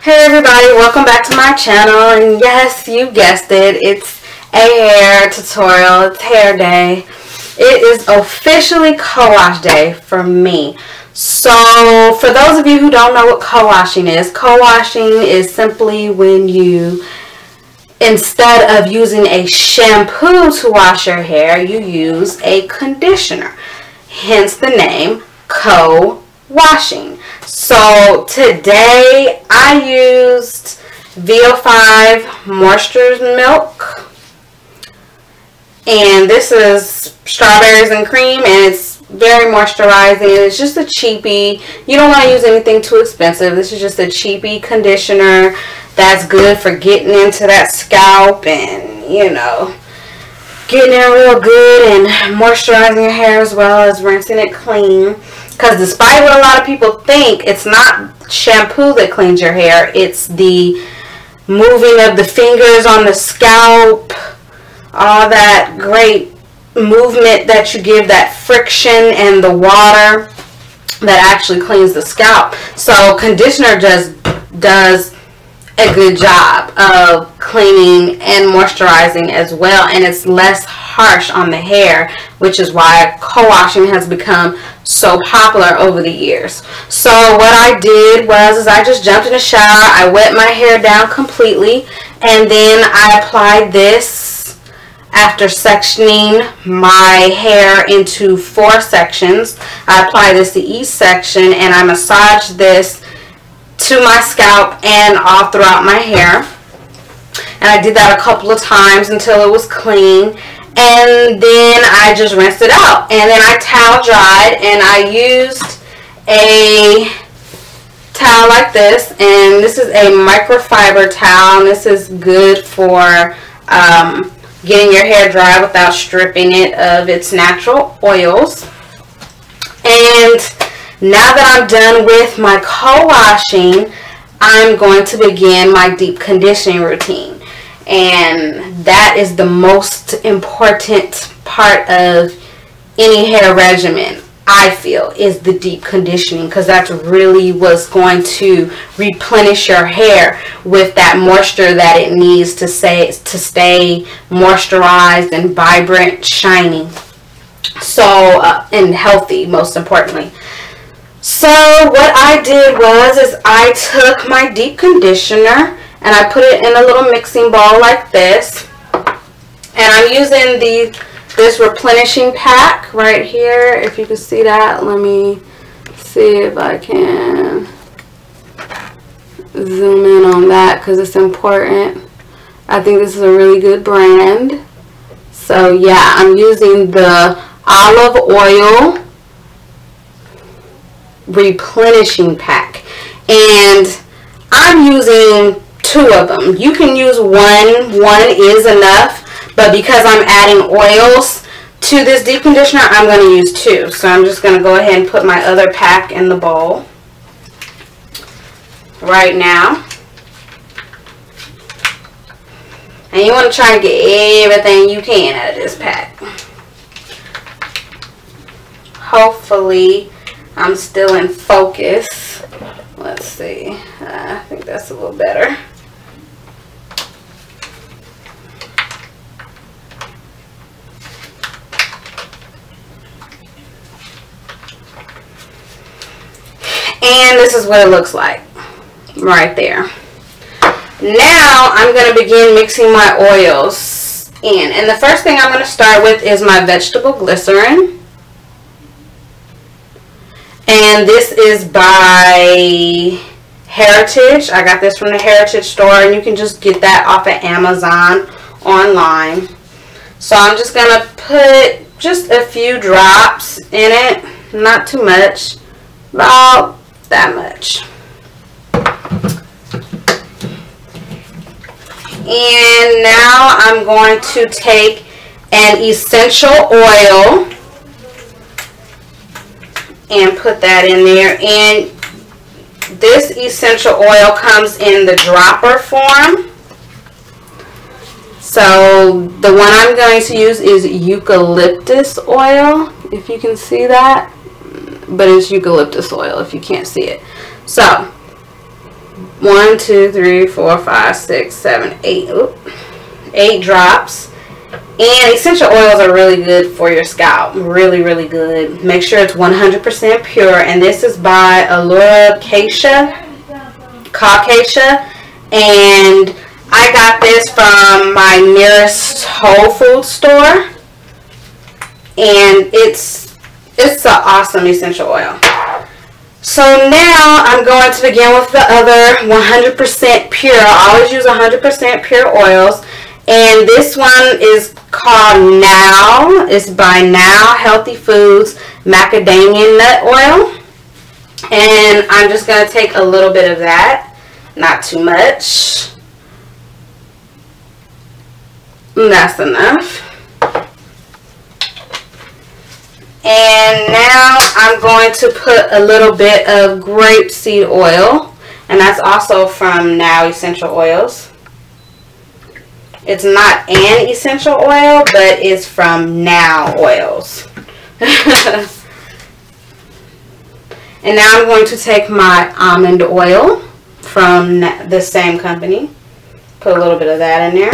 Hey everybody, welcome back to my channel, and yes, you guessed it, it's a hair tutorial. It's hair day. It is officially co-wash day for me. So for those of you who don't know what co-washing is simply when you, instead of using a shampoo to wash your hair, you use a conditioner, hence the name co-washing. So today I used VO5 Moisture Milk, and this is strawberries and cream, and it's very moisturizing. It's just a cheapie. You don't want to use anything too expensive. This is just a cheapie conditioner that's good for getting into that scalp and, you know, getting in real good and moisturizing your hair as well as rinsing it clean. Because despite what a lot of people think, it's not shampoo that cleans your hair. It's the moving of the fingers on the scalp, all that great movement that you give, that friction and the water that actually cleans the scalp. So conditioner just does a good job of cleaning and moisturizing as well, and it's less harsh on the hair, which is why co-washing has become so popular over the years. So what I did was I just jumped in the shower, I wet my hair down completely, and then I applied this after sectioning my hair into 4 sections. I applied this to each section and I massaged this to my scalp and all throughout my hair, and I did that a couple of times until it was clean, and then I just rinsed it out, and then I towel dried, and I used a towel like this, and this is a microfiber towel, and this is good for getting your hair dry without stripping it of its natural oils. And now that I'm done with my co-washing, I'm going to begin my deep conditioning routine. And that is the most important part of any hair regimen, I feel, is the deep conditioning, because that's really what's going to replenish your hair with that moisture that it needs to stay moisturized and vibrant, shiny, so and healthy, most importantly. So what I did was I took my deep conditioner and I put it in a little mixing bowl like this, and I'm using this replenishing pack right here. If you can see that, let me see if I can zoom in on that because it's important. I think this is a really good brand. So yeah, I'm using the olive oil replenishing pack, and I'm using 2 of them. You can use one is enough, but because I'm adding oils to this deep conditioner, I'm going to use 2. So I'm just going to go ahead and put my other pack in the bowl right now. And you want to try and get everything you can out of this pack. Hopefully I'm still in focus. Let's see. I think that's a little better. And this is what it looks like right there. Now I'm going to begin mixing my oils in. And the first thing I'm going to start with is my vegetable glycerin. And this is by Heritage. I got this from the Heritage store, and you can just get that off of Amazon online. So I'm just going to put just a few drops in it, not too much, about that much. And now I'm going to take an essential oil and put that in there, and this essential oil comes in the dropper form. So the one I'm going to use is eucalyptus oil, if you can see that, but it's eucalyptus oil if you can't see it. So 1, 2, 3, 4, 5, 6, 7, 8. Oop, 8 drops. And essential oils are really good for your scalp. Really, really good. Make sure it's 100% pure. And this is by Cacia. And I got this from my nearest Whole Foods store. And it's an awesome essential oil. So now I'm going to begin with the other 100% pure. I always use 100% pure oils. And this one is called Now. It's by Now Healthy Foods Macadamia Nut Oil. And I'm just going to take a little bit of that. Not too much. That's enough. And now I'm going to put a little bit of grapeseed oil. And that's also from Now Essential Oils. It's not an essential oil, but it's from Now Oils. And now I'm going to take my almond oil from the same company. Put a little bit of that in there.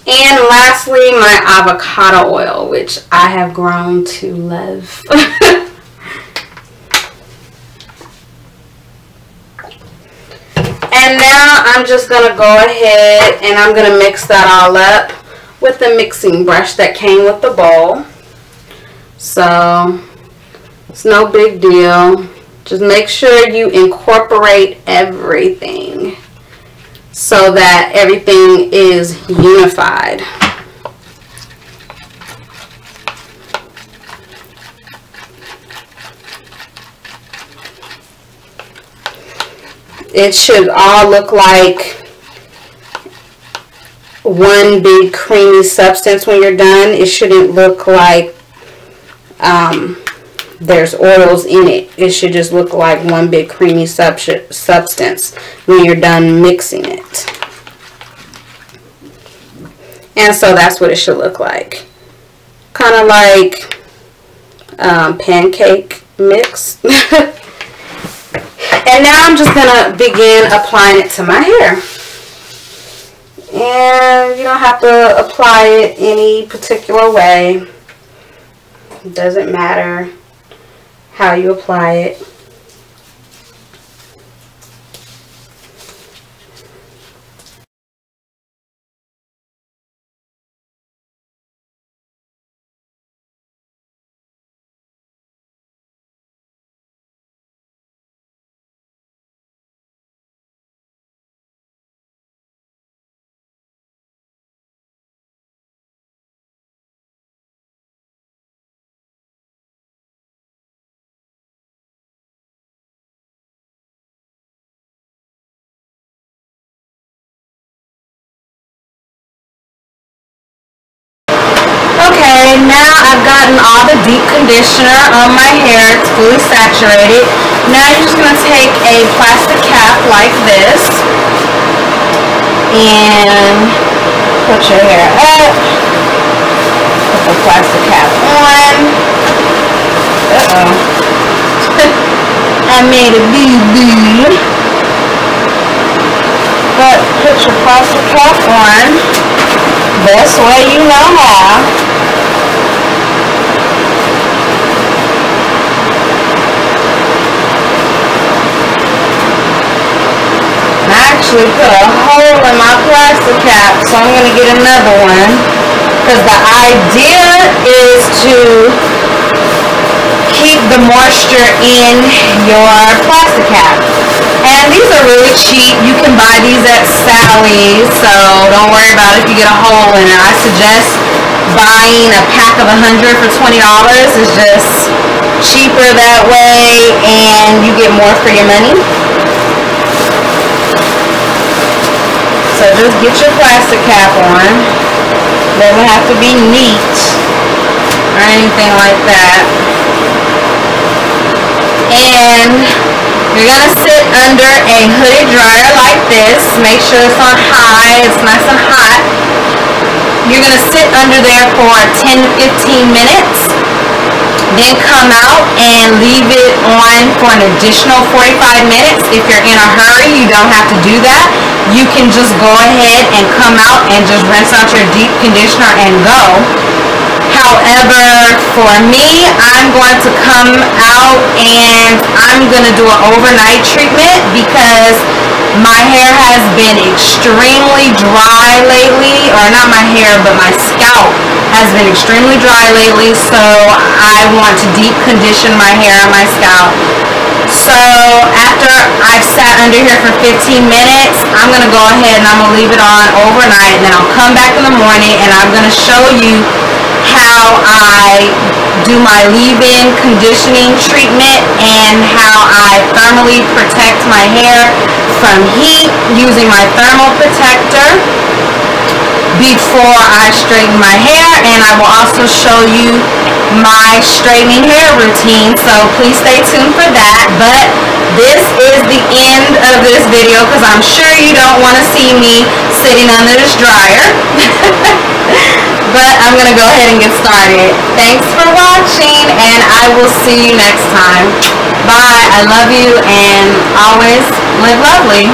And lastly, my avocado oil, which I have grown to love. And now I'm just going to go ahead and I'm going to mix that all up with the mixing brush that came with the bowl. So it's no big deal. Just make sure you incorporate everything so that everything is unified. It should all look like one big creamy substance when you're done. It shouldn't look like there's oils in it. It should just look like one big creamy substance when you're done mixing it. And so that's what it should look like. Kind of like pancake mix. And now I'm just going to begin applying it to my hair. And you don't have to apply it any particular way. It doesn't matter how you apply it. Okay, now I've gotten all the deep conditioner on my hair. It's fully saturated. Now you're just going to take a plastic cap like this and put your hair up. Put the plastic cap on. Uh-oh. I made a boo-boo. But put your plastic cap on. This way you know how. I actually put a hole in my plastic cap, so I'm going to get another one. Because the idea is to keep the moisture in your plastic cap. And these are really cheap. You can buy these at Sally's, so don't worry about it if you get a hole in it. I suggest buying a pack of 100 for $20. It's just cheaper that way, and you get more for your money. So just get your plastic cap on. Doesn't have to be neat or anything like that. And you're going to sit under a hooded dryer like this. Make sure it's on high. It's nice and hot. You're going to sit under there for 10 to 15 minutes. then come out and leave it on for an additional 45 minutes. If you're in a hurry, you don't have to do that. You can just go ahead and come out and just rinse out your deep conditioner and go. However, for me, I'm going to come out and I'm going to do an overnight treatment because my hair has been extremely dry lately, or not my hair, but my scalp has been extremely dry lately, so I want to deep condition my hair and my scalp. So after I've sat under here for 15 minutes, I'm going to go ahead and I'm going to leave it on overnight, and then I'll come back in the morning and I'm going to show you how I do my leave-in conditioning treatment and how I thermally protect my hair from heat using my thermal protector before I straighten my hair, and I will also show you my straightening hair routine, so please stay tuned for that. But this is the end of this video because I'm sure you don't want to see me sitting under this dryer. But I'm going to go ahead and get started. Thanks for watching, and I will see you next time. Bye. I love you, and always live lovely.